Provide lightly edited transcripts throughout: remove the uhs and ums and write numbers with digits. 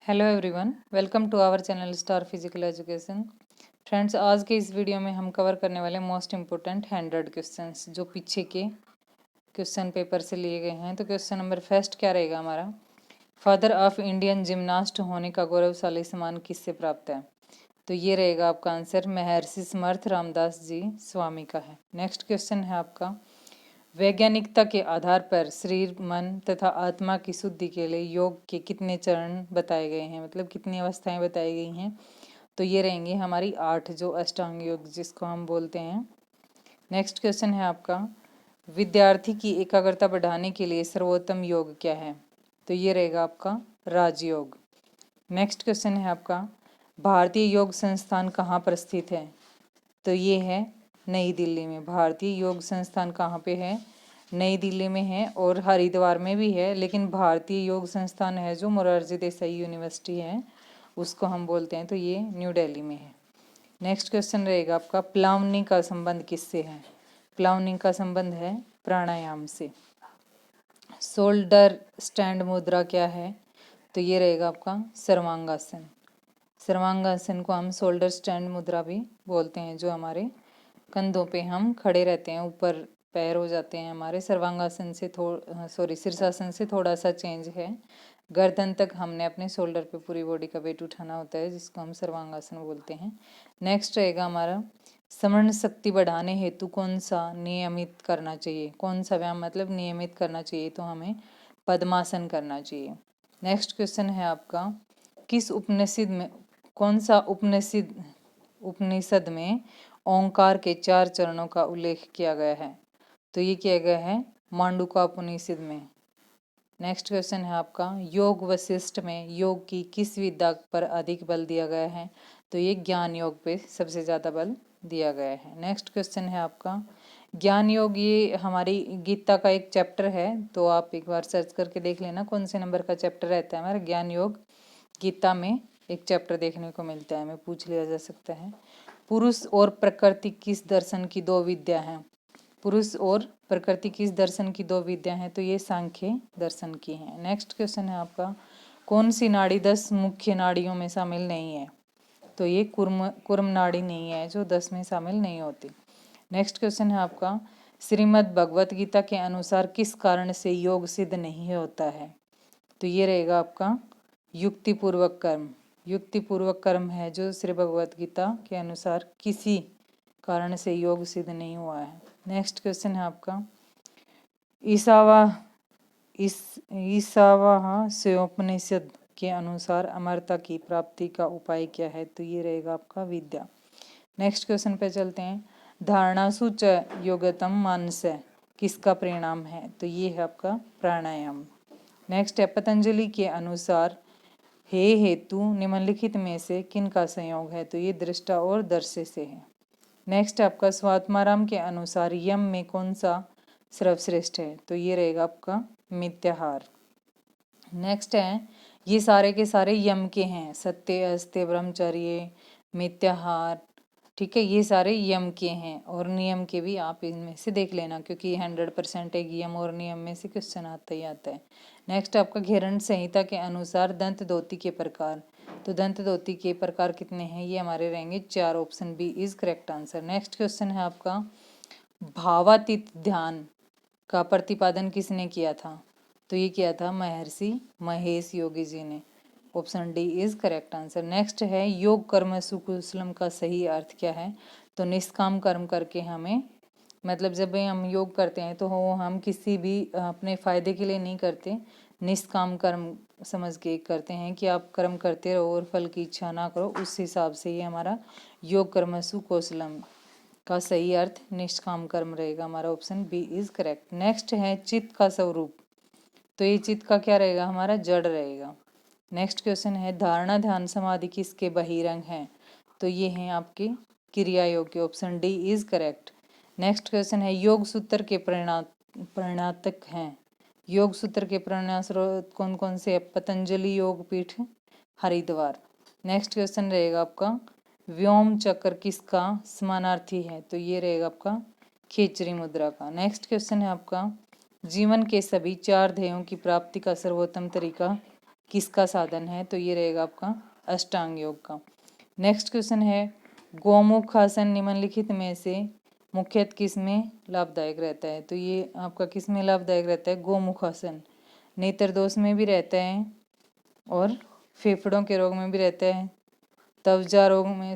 Hello everyone, welcome to our channel star physical education. Friends, आज के इस video में हम कवर करने वाले मोस्ट इम्पोर्टेंट 100 क्वेश्चंस जो पीछे के क्वेश्चन पेपर से लिए गए हैं। तो क्वेश्चन नंबर फर्स्ट क्या रहेगा हमारा, फादर ऑफ इंडियन जिम्नास्ट होने का गौरवशाली सम्मान किससे प्राप्त है? तो ये रहेगा आपका आंसर, महर्षि समर्थ रामदास जी स्वामी का है। नेक्स्ट क्वेश्चन है आपका, वैज्ञानिकता के आधार पर शरीर, मन तथा आत्मा की शुद्धि के लिए योग के कितने चरण बताए गए हैं, मतलब कितनी अवस्थाएं बताई गई हैं? तो ये रहेंगी हमारी 8, जो अष्टांग योग जिसको हम बोलते हैं। नेक्स्ट क्वेश्चन है आपका, विद्यार्थी की एकाग्रता बढ़ाने के लिए सर्वोत्तम योग क्या है? तो ये रहेगा आपका राजयोग। नेक्स्ट क्वेश्चन है आपका, भारतीय योग संस्थान कहाँ पर स्थित है? तो ये है नई दिल्ली में। भारतीय योग संस्थान कहाँ पे है? नई दिल्ली में है, और हरिद्वार में भी है, लेकिन भारतीय योग संस्थान है जो मोरारजी देसाई यूनिवर्सिटी है उसको हम बोलते हैं, तो ये न्यू दिल्ली में है। नेक्स्ट क्वेश्चन रहेगा आपका, प्लावनी का संबंध किससे है? प्लावनी का संबंध है प्राणायाम से। शोल्डर स्टैंड मुद्रा क्या है? तो ये रहेगा आपका सर्वांगासन। सर्वांगासन को हम शोल्डर स्टैंड मुद्रा भी बोलते हैं, जो हमारे कंधों पे हम खड़े रहते हैं, ऊपर पैर हो जाते हैं हमारे। सर्वांगासन से शीर्षासन से थोड़ा सा चेंज है। गर्दन तक हमने अपने शोल्डर पे पूरी बॉडी का वेट उठाना होता है, जिसको हम सर्वांगासन बोलते हैं। नेक्स्ट रहेगा हमारा, स्मरण शक्ति बढ़ाने हेतु कौन सा नियमित करना चाहिए? कौन सा व्यायाम मतलब नियमित करना चाहिए? तो हमें पद्मासन करना चाहिए। नेक्स्ट क्वेश्चन है आपका, किस उपनिषद में, कौन सा उपनिषद में ओंकार के 4 चरणों का उल्लेख किया गया है? तो ये किया गया है मांडूका उपनिषद में। नेक्स्ट क्वेश्चन है आपका, योग वशिष्ठ में योग की किस विद्या पर अधिक बल दिया गया है? तो ये ज्ञान योग पे सबसे ज़्यादा बल दिया गया है। नेक्स्ट क्वेश्चन है आपका, ज्ञान योग ये हमारी गीता का एक चैप्टर है, तो आप एक बार सर्च करके देख लेना कौन से नंबर का चैप्टर रहता है हमारा। ज्ञान योग गीता में एक चैप्टर देखने को मिलता है, हमें पूछ लिया जा सकता है। पुरुष और प्रकृति किस दर्शन की 2 विद्या हैं? पुरुष और प्रकृति किस दर्शन की 2 विद्या हैं? तो ये सांख्य दर्शन की हैं। नेक्स्ट क्वेश्चन है आपका, कौन सी नाड़ी 10 मुख्य नाड़ियों में शामिल नहीं है? तो ये कुर्म नाड़ी नहीं है, जो 10 में शामिल नहीं होती। नेक्स्ट क्वेश्चन है आपका, श्रीमद् भगवत गीता के अनुसार किस कारण से योग सिद्ध नहीं होता है? तो ये रहेगा आपका युक्तिपूर्वक कर्म। युक्तिपूर्वक कर्म है जो श्री भगवत गीता के अनुसार किसी कारण से योग सिद्ध नहीं हुआ है। नेक्स्ट क्वेश्चन है आपका, ईशावाह स्वोपनिषद के अनुसार अमरता की प्राप्ति का उपाय क्या है? तो ये रहेगा आपका विद्या। नेक्स्ट क्वेश्चन पे चलते हैं, धारणासु च योगतम मानस किसका परिणाम है? तो ये है आपका प्राणायाम। नेक्स्ट है, पतंजलि के अनुसार हे हेतु निम्नलिखित में से किन का संयोग है? तो ये दृष्टा और दर्शे से है। नेक्स्ट आपका, स्वात्माराम के अनुसार यम में कौन सा सर्वश्रेष्ठ है? तो ये रहेगा आपका मिथ्याहार। नेक्स्ट है, ये सारे के सारे यम के हैं, सत्य, अस्त्य, ब्रह्मचर्य, मिथ्याहार, ठीक है, ये सारे यम के हैं, और नियम के भी आप इनमें से देख लेना, क्योंकि 100% एक यम और नियम में से क्वेश्चन आता ही आता है। नेक्स्ट आपका, घेरण संहिता के अनुसार दंत धोती के प्रकार। तो दंत धोती के प्रकार कितने हैं? ये हमारे रहेंगे 4, option B is correct answer. Next question है आपका, भावातीत ध्यान का प्रतिपादन किसने किया था? तो ये किया था महर्षि महेश योगी जी ने। Option D is correct answer. Next है, योग कर्म सुकुशलम का सही अर्थ क्या है? तो निष्काम कर्म करके हमें, मतलब जब हम योग करते हैं तो हम किसी भी अपने फायदे के लिए नहीं करते, निष्काम कर्म समझ के करते हैं कि आप कर्म करते रहो और फल की इच्छा ना करो। उस हिसाब से ये हमारा योग कर्म सुकौशलम का सही अर्थ निष्काम कर्म रहेगा, हमारा option B is correct. Next है, चित्त का स्वरूप। तो ये चित्त का क्या रहेगा? हमारा जड़ रहेगा। नेक्स्ट क्वेश्चन है, धारणा ध्यान समाधि किसके बहिरंग हैं? तो ये हैं आपके क्रिया योग के, option D is correct. Next question है, योग सूत्र के प्रणेताक हैं। योग सूत्र के प्रणेता स्रोत कौन कौन से? पतंजलि योग पीठ हरिद्वार। नेक्स्ट क्वेश्चन रहेगा आपका, व्योम चक्र किसका समानार्थी है? तो ये रहेगा आपका खेचरी मुद्रा का। नेक्स्ट क्वेश्चन है आपका, जीवन के सभी 4 ध्येयों की प्राप्ति का सर्वोत्तम तरीका किसका साधन है, तो ये रहेगा आपका अष्टांग योग का। नेक्स्ट क्वेश्चन है गोमुख आसन निम्नलिखित में से मुख्यतः किस में लाभदायक रहता है, तो ये आपका किस में लाभदायक रहता है, गोमुख आसन। नेत्र दोष में भी रहता है और फेफड़ों के रोग में भी रहता है, तवचा रोग में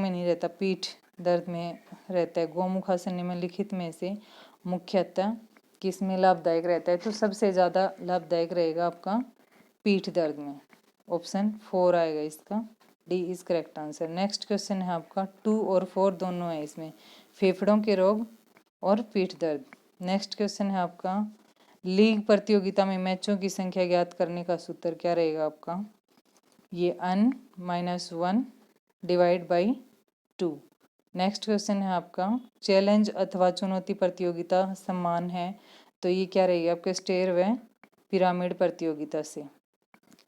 नहीं रहता, पीठ दर्द में रहता है। गोमुख आसन निम्नलिखित में से मुख्यतः किस में लाभदायक रहता है, तो सबसे ज़्यादा लाभदायक रहेगा आपका पीठ दर्द में। ऑप्शन 4 आएगा इसका, D is correct answer. Next question है आपका 2 और 4 दोनों है इसमें, फेफड़ों के रोग और पीठ दर्द। नेक्स्ट क्वेश्चन है आपका लीग प्रतियोगिता में मैचों की संख्या ज्ञात करने का सूत्र क्या रहेगा आपका, ये n-1 divide by 2। Next question है आपका चैलेंज अथवा चुनौती प्रतियोगिता सम्मान है, तो ये क्या रहेगी आपके स्टेयर व पिरामिड प्रतियोगिता से।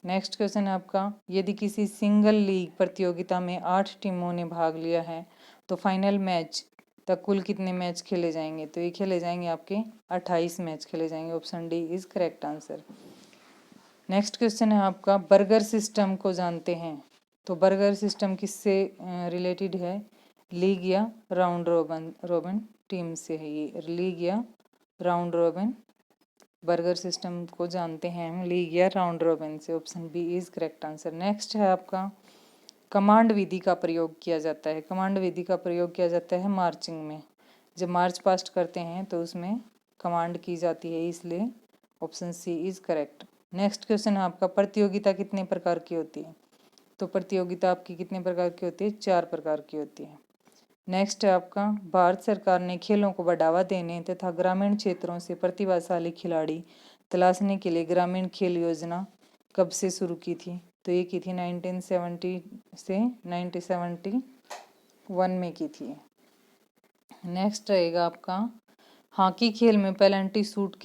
नेक्स्ट क्वेश्चन है आपका यदि किसी सिंगल लीग प्रतियोगिता में 8 टीमों ने भाग लिया है तो फाइनल मैच तक कुल कितने मैच खेले जाएंगे, तो ये खेले जाएंगे आपके 28 मैच खेले जाएंगे। Option D is correct answer. Next question है आपका बर्गर सिस्टम को जानते हैं, तो बर्गर सिस्टम किससे रिलेटेड है, लीग या राउंड रोबन टीम से है, ये लीग या राउंड रोबन बर्गर सिस्टम को जानते हैं हम लीग या राउंड रोबिन से। Option B is correct answer. Next है आपका कमांड विधि का प्रयोग किया जाता है, कमांड विधि का प्रयोग किया जाता है मार्चिंग में, जब मार्च पास्ट करते हैं तो उसमें कमांड की जाती है, इसलिए option C is correct. Next question है आपका प्रतियोगिता कितने प्रकार की होती है, तो प्रतियोगिता आपकी कितने प्रकार की होती है, 4 प्रकार की होती है। नेक्स्ट है आपका भारत सरकार ने खेलों को बढ़ावा देने तथा ग्रामीण क्षेत्रों से प्रतिभाशाली खिलाड़ी तलाशने के लिए ग्रामीण खेल योजना कब से शुरू की थी, तो ये की थी 1970 से 1971 में की थी। नेक्स्ट रहेगा आपका हॉकी खेल में पेनल्टी शूट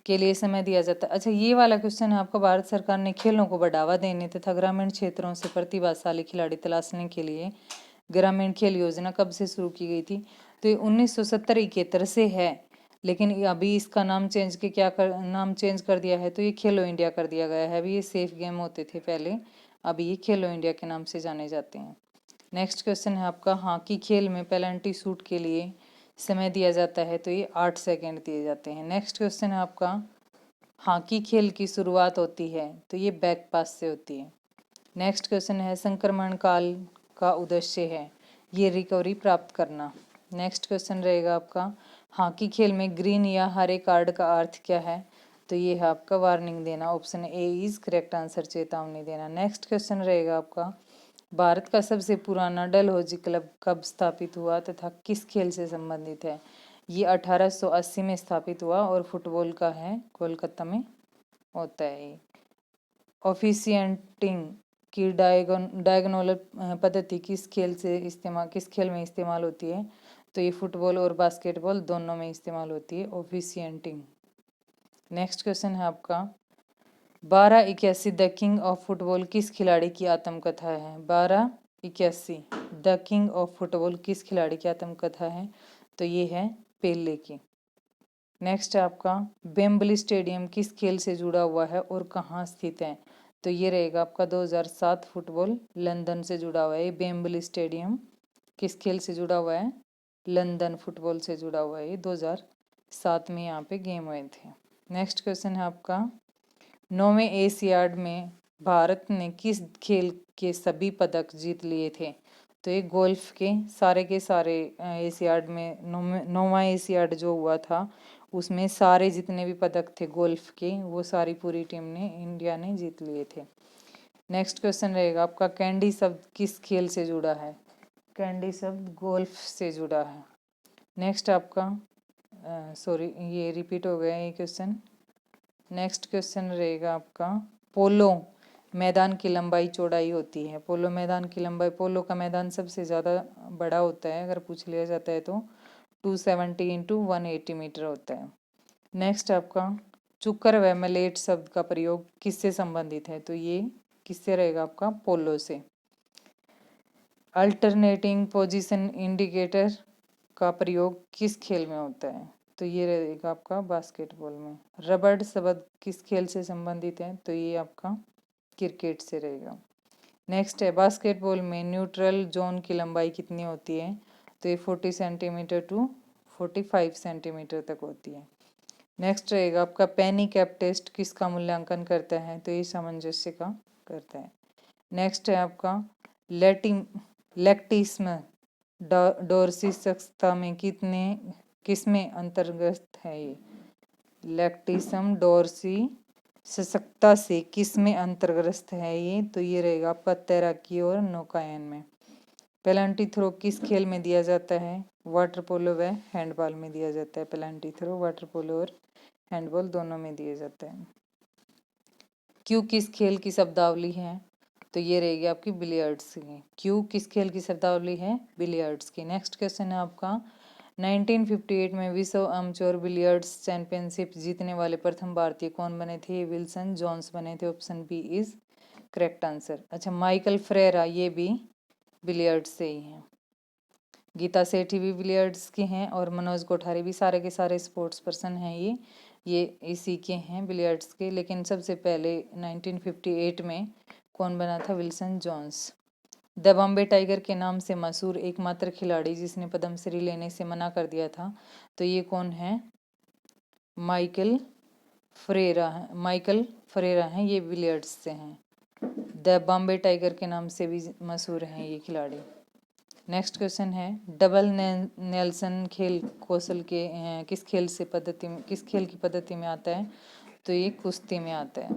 के लिए समय दिया जाता है। अच्छा, ये वाला क्वेश्चन है आपका भारत सरकार ने खेलों को बढ़ावा देने तथा ग्रामीण क्षेत्रों से प्रतिभाशाली खिलाड़ी तलाशने के लिए ग्रामीण खेल योजना कब से शुरू की गई थी, तो ये 1970-71 से है, लेकिन अभी इसका नाम चेंज कर दिया है, तो ये खेलो इंडिया कर दिया गया है। अभी ये सेफ गेम होते थे पहले, अभी ये खेलो इंडिया के नाम से जाने जाते हैं। नेक्स्ट क्वेश्चन है आपका हॉकी खेल में पेनल्टी शूट के लिए समय दिया जाता है, तो ये 8 सेकेंड दिए जाते हैं। नेक्स्ट क्वेश्चन है आपका हॉकी खेल की शुरुआत होती है, तो ये बैक पास से होती है। नेक्स्ट क्वेश्चन है संक्रमण काल का उद्देश्य है, ये रिकवरी प्राप्त करना। नेक्स्ट क्वेश्चन रहेगा आपका हॉकी खेल में ग्रीन या हरे कार्ड का अर्थ क्या है, तो ये है आपका वार्निंग देना। Option A is correct answer, चेतावनी देना। नेक्स्ट क्वेश्चन रहेगा आपका भारत का सबसे पुराना डलहौजी क्लब कब स्थापित हुआ तथा किस खेल से संबंधित है, ये 1880 में स्थापित हुआ और फुटबॉल का है, कोलकाता में होता है। ऑफिशिएंटिंग की डायगोनल पद्धति किस खेल में इस्तेमाल होती है, तो ये फुटबॉल और बास्केटबॉल दोनों में इस्तेमाल होती है ऑफिशिएंटिंग। नेक्स्ट क्वेश्चन है आपका 1281 द किंग ऑफ फुटबॉल किस खिलाड़ी की आत्मकथा है, 1281 द किंग ऑफ फुटबॉल किस खिलाड़ी की आत्मकथा है, तो ये है पेले की। नेक्स्ट है आपका वेम्बली स्टेडियम किस खेल से जुड़ा हुआ है और कहाँ स्थित है, तो ये रहेगा आपका 2007 फुटबॉल लंदन से जुड़ा हुआ है। वेम्बली स्टेडियम किस खेल से जुड़ा हुआ है, लंदन फुटबॉल से जुड़ा हुआ है, 2007 में यहाँ पे गेम हुए थे। नेक्स्ट क्वेश्चन है आपका 9वें एशियाड में भारत ने किस खेल के सभी पदक जीत लिए थे, तो ये गोल्फ के सारे एशियाड में 9वां एशियाड जो हुआ था उसमें सारे जितने भी पदक थे गोल्फ के वो सारी पूरी टीम ने इंडिया ने जीत लिए थे। नेक्स्ट क्वेश्चन रहेगा आपका कैंडी शब्द किस खेल से जुड़ा है, कैंडी शब्द गोल्फ से जुड़ा है। नेक्स्ट आपका ये रिपीट हो गया ये क्वेश्चन। नेक्स्ट क्वेश्चन रहेगा आपका पोलो मैदान की लंबाई चौड़ाई होती है, पोलो मैदान की लंबाई, पोलो का मैदान सबसे ज़्यादा बड़ा होता है अगर पूछ लिया जाता है तो 270 × 180 मीटर होता है। नेक्स्ट आपका चुकर व मलेट शब्द का प्रयोग किससे संबंधित है, तो ये किससे रहेगा आपका पोलो से। अल्टरनेटिंग पोजीशन इंडिकेटर का प्रयोग किस खेल में होता है, तो ये रहेगा आपका बास्केटबॉल में। रबड़ शब्द किस खेल से संबंधित है, तो ये आपका क्रिकेट से रहेगा। नेक्स्ट है बास्केटबॉल में न्यूट्रल जोन की लंबाई कितनी होती है, तो ये 40 सेंटीमीटर टू 45 सेंटीमीटर तक होती है। नेक्स्ट रहेगा आपका पेनी कैप टेस्ट किसका मूल्यांकन करता है, तो ये सामंजस्य का करता है। नेक्स्ट है आपका लैक्टिस्म डोर्सिसक्ता में किसमें अंतर्गत है ये। लैक्टिसम डोर्सी सशक्ता से किस में अंतर्ग्रस्त है ये, तो ये रहेगा आपका तैराकी और नौकायन में। पेनल्टी थ्रो किस खेल में दिया जाता है, वाटर पोलो व हैंडबॉल में दिया जाता है। पेनल्टी थ्रो वाटर पोलो और हैंडबॉल दोनों में दिया जाता है। क्यू किस खेल की शब्दावली है, तो ये रहेगी आपकी बिलियर्ड्स की। क्यू किस खेल की शब्दावली है, बिलियर्ड्स की। नेक्स्ट क्वेश्चन है आपका 1958 में विश्व अमचोर बिलियर्ड्स चैंपियनशिप जीतने वाले प्रथम भारतीय कौन बने थे, ये विल्सन जॉन्स बने थे। Option B is correct answer. अच्छा, माइकल फ्रेरा ये भी बिलियर्ड्स से ही हैं। गीता सेठी भी बिलियर्ड्स के हैं और मनोज कोठारी भी, सारे के सारे स्पोर्ट्स पर्सन हैं ये इसी के हैं बिलियर्ड्स के। लेकिन सबसे पहले 1958 में कौन बना था, विल्सन जॉन्स। द बॉम्बे टाइगर के नाम से मशहूर एकमात्र खिलाड़ी जिसने पद्मश्री लेने से मना कर दिया था, तो ये कौन है, माइकल फ्रेरा हैं, ये बिलियर्ड्स से हैं। द बॉम्बे टाइगर के नाम से भी मशहूर हैं ये खिलाड़ी। नेक्स्ट क्वेश्चन है डबल नेल्सन खेल कौशल के किस खेल की पद्धति में आता है, तो ये कुश्ती में आता है।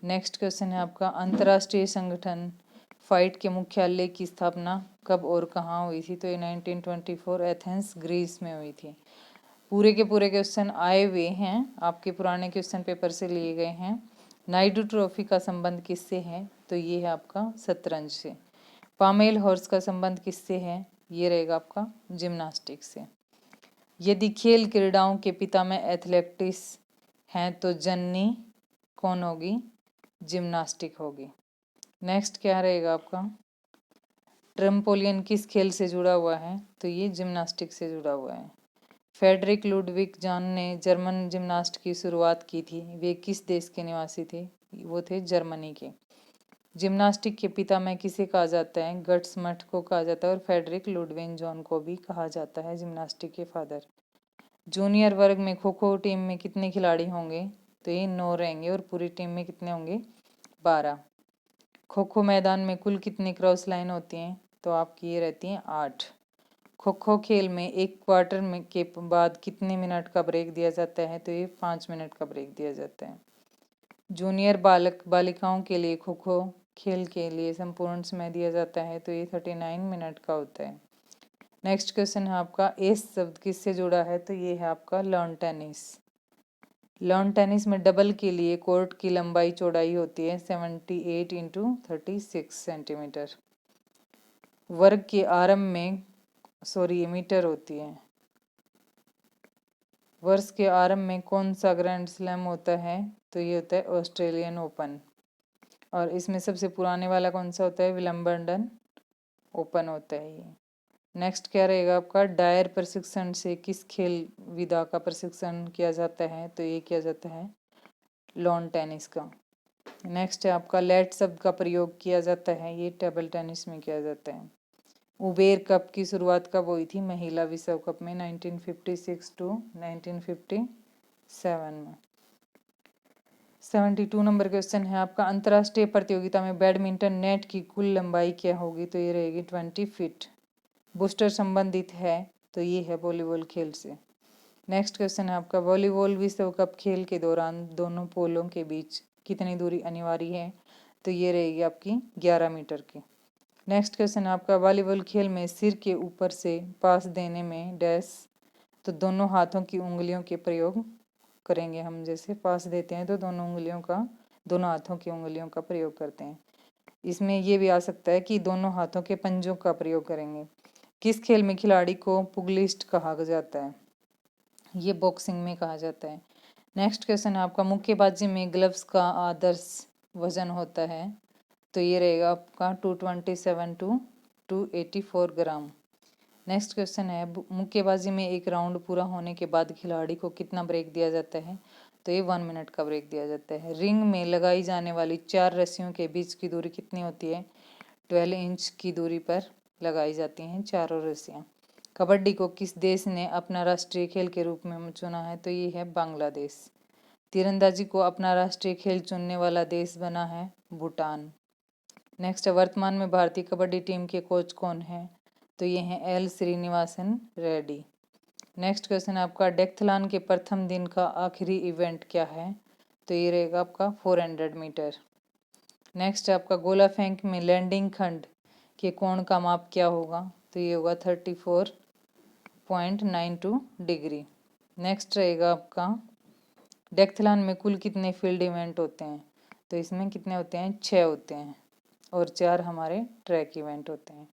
नेक्स्ट क्वेश्चन है आपका अंतर्राष्ट्रीय संगठन फाइट के मुख्यालय की स्थापना कब और कहाँ हुई थी, तो ये 1924 एथेंस ग्रीस में हुई थी। पूरे के पूरे क्वेश्चन आए हुए हैं, आपके पुराने क्वेश्चन पेपर से लिए गए हैं। नायडू ट्रॉफी का संबंध किससे है, तो ये है आपका शतरंज से। पामेल हॉर्स का संबंध किससे है, ये रहेगा आपका जिम्नास्टिक से। यदि खेल क्रीड़ाओं के पिता में एथलेटिक्स हैं तो जननी कौन होगी, जिम्नास्टिक होगी। नेक्स्ट क्या रहेगा आपका ट्रम्पोलियन किस खेल से जुड़ा हुआ है, तो ये जिम्नास्टिक से जुड़ा हुआ है। फ्रेडरिक लुडविग जान ने जर्मन जिम्नास्ट की शुरुआत की थी, वे किस देश के निवासी थे, वो थे जर्मनी के। जिम्नास्टिक के पिता में किसे कहा जाता है, गट्स मठ को कहा जाता है और फ्रेडरिक लुडविग जॉन को भी कहा जाता है जिम्नास्टिक के फादर। जूनियर वर्ग में खो खो टीम में कितने खिलाड़ी होंगे, तो ये 9 रहेंगे और पूरी टीम में कितने होंगे, 12। खो खो मैदान में कुल कितनी क्रॉस लाइन होती हैं, तो आपकी ये रहती हैं 8। खो खो खेल में एक क्वार्टर में के बाद कितने मिनट का ब्रेक दिया जाता है, तो ये 5 मिनट का ब्रेक दिया जाता है। जूनियर बालिकाओं के लिए खो खो खेल के लिए संपूर्ण समय दिया जाता है, तो ये 39 मिनट का होता है। नेक्स्ट क्वेश्चन है आपका एस शब्द किससे जुड़ा है, तो ये है आपका लॉन टेनिस। लॉन टेनिस में डबल के लिए कोर्ट की लंबाई चौड़ाई होती है 78 इंटू 36 सेंटीमीटर। वर्ग के आरंभ में मीटर होती है। वर्ष के आरंभ में कौन सा ग्रैंड स्लैम होता है, तो ये होता है ऑस्ट्रेलियन ओपन। और इसमें सबसे पुराने वाला कौन सा होता है, विलम्बर्डन ओपन होता है ये। नेक्स्ट क्या रहेगा आपका डायर प्रशिक्षण से किस खेल विधा का प्रशिक्षण किया जाता है, तो ये किया जाता है लॉन टेनिस का। नेक्स्ट है आपका लेट शब्द का प्रयोग किया जाता है, ये टेबल टेनिस में किया जाता है। उबेर कप की शुरुआत कब हुई थी, महिला विश्व कप में 1956 टू 1957 में। 72 नंबर क्वेश्चन है आपका अंतर्राष्ट्रीय प्रतियोगिता में बैडमिंटन नेट की कुल लंबाई क्या होगी, तो ये रहेगी 20 फीट। बूस्टर संबंधित है, तो ये है वॉलीबॉल खेल से। नेक्स्ट क्वेश्चन है आपका वॉलीबॉल विश्व कप खेल के दौरान दोनों पोलों के बीच कितनी दूरी अनिवार्य है, तो ये रहेगी आपकी 11 मीटर की। नेक्स्ट क्वेश्चन है आपका वॉलीबॉल खेल में सिर के ऊपर से पास देने में डैश, तो दोनों हाथों की उंगलियों के प्रयोग करेंगे हम। जैसे पास देते हैं तो दोनों हाथों की उंगलियों का प्रयोग करते हैं। इसमें ये भी आ सकता है कि दोनों हाथों के पंजों का प्रयोग करेंगे। किस खेल में खिलाड़ी को पुगलिस्ट कहा जाता है, ये बॉक्सिंग में कहा जाता है। नेक्स्ट क्वेश्चन है आपका मुक्केबाजी में ग्लव्स का आदर्श वजन होता है, तो ये रहेगा आपका 227 टू 284 ग्राम। नेक्स्ट क्वेश्चन है मुक्केबाजी में एक राउंड पूरा होने के बाद खिलाड़ी को कितना ब्रेक दिया जाता है? तो ये 1 मिनट का ब्रेक दिया जाता है। रिंग में लगाई जाने वाली 4 रस्सियों के बीच की दूरी कितनी होती है? 12 इंच की दूरी पर लगाई जाती हैं चारों रस्सियाँ। कबड्डी को किस देश ने अपना राष्ट्रीय खेल के रूप में चुना है? तो ये है बांग्लादेश। तीरंदाजी को अपना राष्ट्रीय खेल चुनने वाला देश बना है भूटान। नेक्स्ट है वर्तमान में भारतीय कबड्डी टीम के कोच कौन है? तो ये हैं L Srinivasan Reddy. Next question है आपका डेक्थलान के प्रथम दिन का आखिरी इवेंट क्या है? तो ये रहेगा आपका 400 मीटर। नेक्स्ट है आपका गोला फेंक में लैंडिंग खंड के कोण का माप क्या होगा? तो ये होगा 34.92 डिग्री। नेक्स्ट रहेगा आपका डेक्थलान में कुल कितने फील्ड इवेंट होते हैं? तो इसमें कितने होते हैं? 6 होते हैं और 4 हमारे ट्रैक इवेंट होते हैं।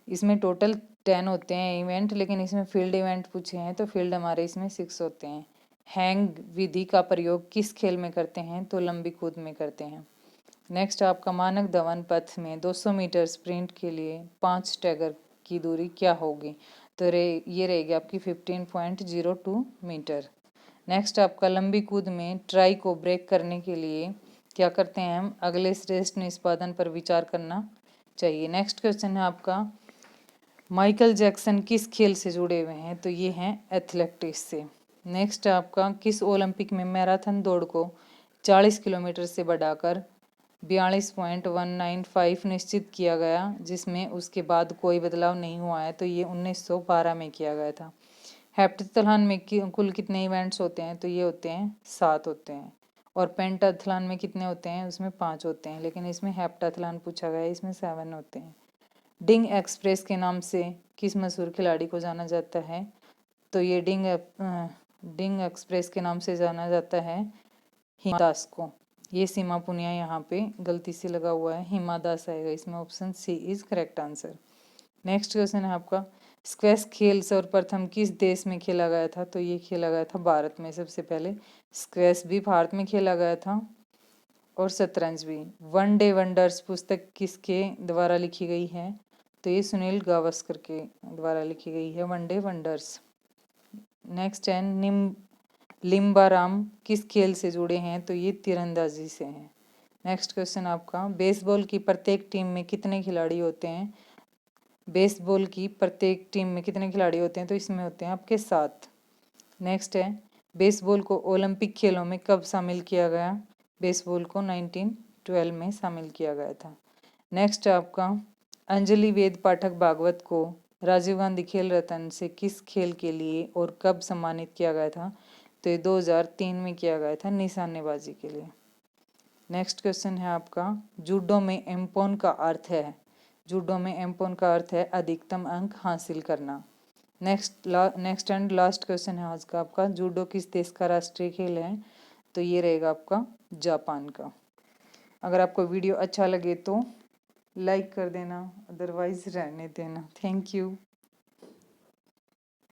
इसमें टोटल 10 होते हैं इवेंट, लेकिन इसमें फील्ड इवेंट पूछे हैं तो फील्ड हमारे इसमें 6 होते हैं। हैंग विधि का प्रयोग किस खेल में करते हैं? तो लंबी कूद में करते हैं। नेक्स्ट आपका मानक धवन पथ में 200 मीटर स्प्रिंट के लिए 5 स्टैगर की दूरी क्या होगी? तो ये रहेगी आपकी 15.02 मीटर। नेक्स्ट आपका लंबी कूद में ट्राई को ब्रेक करने के लिए क्या करते हैं हम? अगले श्रेष्ठ निष्पादन पर विचार करना चाहिए। नेक्स्ट क्वेश्चन है आपका माइकल जैक्सन किस खेल से जुड़े हुए हैं? तो ये हैं एथलेटिक्स से। नेक्स्ट आपका किस ओलंपिक में मैराथन दौड़ को 40 किलोमीटर से बढ़ाकर 42.195 निश्चित किया गया, जिसमें उसके बाद कोई बदलाव नहीं हुआ है? तो ये 1912 में किया गया था। हेप्टाथलॉन में कुल कितने इवेंट्स होते हैं? तो ये होते हैं 7 होते हैं। और पेंटाथलॉन में कितने होते हैं? उसमें 5 होते हैं, लेकिन इसमें हेप्टाथलॉन पूछा गया है, इसमें 7 होते हैं। डिंग एक्सप्रेस के नाम से किस मशहूर खिलाड़ी को जाना जाता है? तो ये डिंग एक्सप्रेस के नाम से जाना जाता है हिमा दास को। ये सीमा पुनिया यहाँ पे गलती से लगा हुआ है, हिमा दास आएगा इसमें, option C is correct answer. Next question है आपका स्क्वैश खेल सर्वप्रथम किस देश में खेला गया था? तो ये खेला गया था भारत में सबसे पहले। स्क्वैश भी भारत में खेला गया था और शतरंज भी। वन डे वंडर्स पुस्तक किसके द्वारा लिखी गई है? तो ये सुनील गावस्कर के द्वारा लिखी गई है वन डे वंडर्स। नेक्स्ट है लिम्बाराम किस खेल से जुड़े हैं? तो ये तीरंदाजी से हैं। नेक्स्ट क्वेश्चन आपका बेसबॉल की प्रत्येक टीम में कितने खिलाड़ी होते हैं? बेसबॉल की प्रत्येक टीम में कितने खिलाड़ी होते हैं? तो इसमें होते हैं आपके 7। नेक्स्ट है बेसबॉल को ओलंपिक खेलों में कब शामिल किया गया? बेसबॉल को 1912 में शामिल किया गया था। नेक्स्ट आपका अंजलि वेद पाठक भागवत को राजीव गांधी खेल रत्न से किस खेल के लिए और कब सम्मानित किया गया था? तो ये 2003 में किया गया था निशानेबाजी के लिए। नेक्स्ट क्वेश्चन है आपका जूडो में एम्पोन का अर्थ है? जूडो में एम्पोन का अर्थ है अधिकतम अंक हासिल करना। नेक्स्ट एंड लास्ट क्वेश्चन है आज का आपका जूडो किस देश का राष्ट्रीय खेल है? तो ये रहेगा आपका जापान का। अगर आपको वीडियो अच्छा लगे तो लाइक कर देना, अदरवाइज रहने देना। Thank you.